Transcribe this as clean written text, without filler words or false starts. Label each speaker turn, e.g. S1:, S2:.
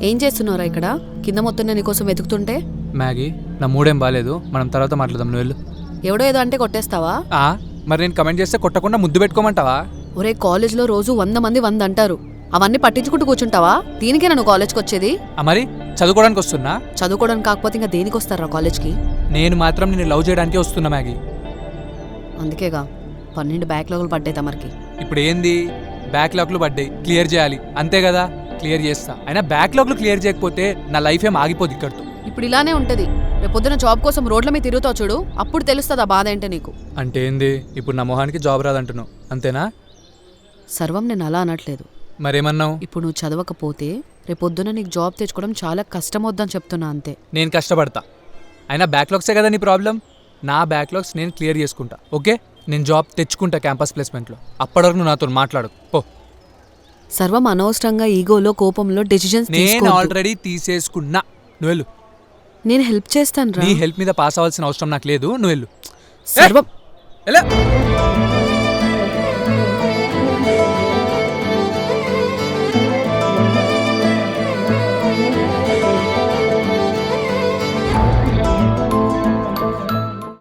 S1: ఏం చేస్తున్నారా ఇక్కడ? కింద మొత్తం నేను నీకోసం వెతుకుతుంటే.
S2: మ్యాగీ, నా మూడేం బాగాలేదు, మనం తర్వాత మాట్లాడదాం. నువ్వు వెళ్ళు.
S1: ఎవడో ఏదో అంటే కొట్టేస్తావా?
S2: మరి నేను కమెంట్ చేస్తే కొట్టకుండా ముద్దు పెట్టుకోమంటావా?
S1: ఒరే, కాలేజ్లో రోజు 100 మంది 100 అంటారు. అవన్నీ పట్టించుకుంటూ కూర్చుంటావా? దీనికే నన్ను కాలేజ్కి వచ్చేది?
S2: మరి చదువుకోవడానికి వస్తున్నా.
S1: చదువుకోవడానికి కాకపోతే ఇంకా దేనికి వస్తారా కాలేజ్కి?
S2: నేను మాత్రం నిన్ను లవ్ చేయడానికే వస్తున్నా మ్యాగీ.
S1: అందుకేగా 12 బ్యాక్లాగులు పడ్డాయి తమరికి.
S2: ఇప్పుడు ఏంది? బ్యాక్లాగ్లు పడ్డాయి, క్లియర్ చేయాలి, అంతే కదా? క్లియర్ చేస్తా. అయినా బ్యాక్లాగ్లు క్లియర్ చేయకపోతే నా లైఫ్ ఏం ఆగిపోదు ఇక్కడితో.
S1: ఇప్పుడు ఇలానే ఉంటది. రేపు పొద్దున జాబ్ కోసం రోడ్ల మీద తిరుగుతావు చూడు, అప్పుడు తెలుస్తుంది ఆ బాధ ఏంటో నీకు.
S2: అంటే ఏంది? ఇప్పుడు నా మొహానికి జాబ్ రాదంటున్నావు, అంతేనా?
S1: సర్వం నేను అలా అనట్లేదు.
S2: మరేమన్నావు?
S1: ఇప్పుడు నువ్వు చదవకపోతే రేపొద్దున నీకు జాబ్ తెచ్చుకోవడం చాలా కష్టమవుద్దని చెప్తున్నా, అంతే.
S2: నేను కష్టపడతా. అయినా బ్యాక్లాగ్సే కదా నీ ప్రాబ్లం. నా బ్యాక్లాగ్స్ నేను క్లియర్ చేసుకుంటా, ఓకే? నేను జాబ్ తెచ్చుకుంటా క్యాంపస్ ప్లేస్మెంట్లో. అప్పటివరకు నువ్వు నాతో మాట్లాడు పో.
S1: సర్వం అనవసరంగా ఈగోలో కోపంలో డెసిషన్స్
S2: నేను ఆల్రెడీ తీసేసుకున్నా. నువ్వు వెళ్ళు.
S1: నేను హెల్ప్ చేస్తాను రా.
S2: నీ హెల్ప్ మీద పాస్ అవ్వాల్సిన అవసరం నాకు లేదు. నువ్వు వెళ్ళు.
S1: సర్వం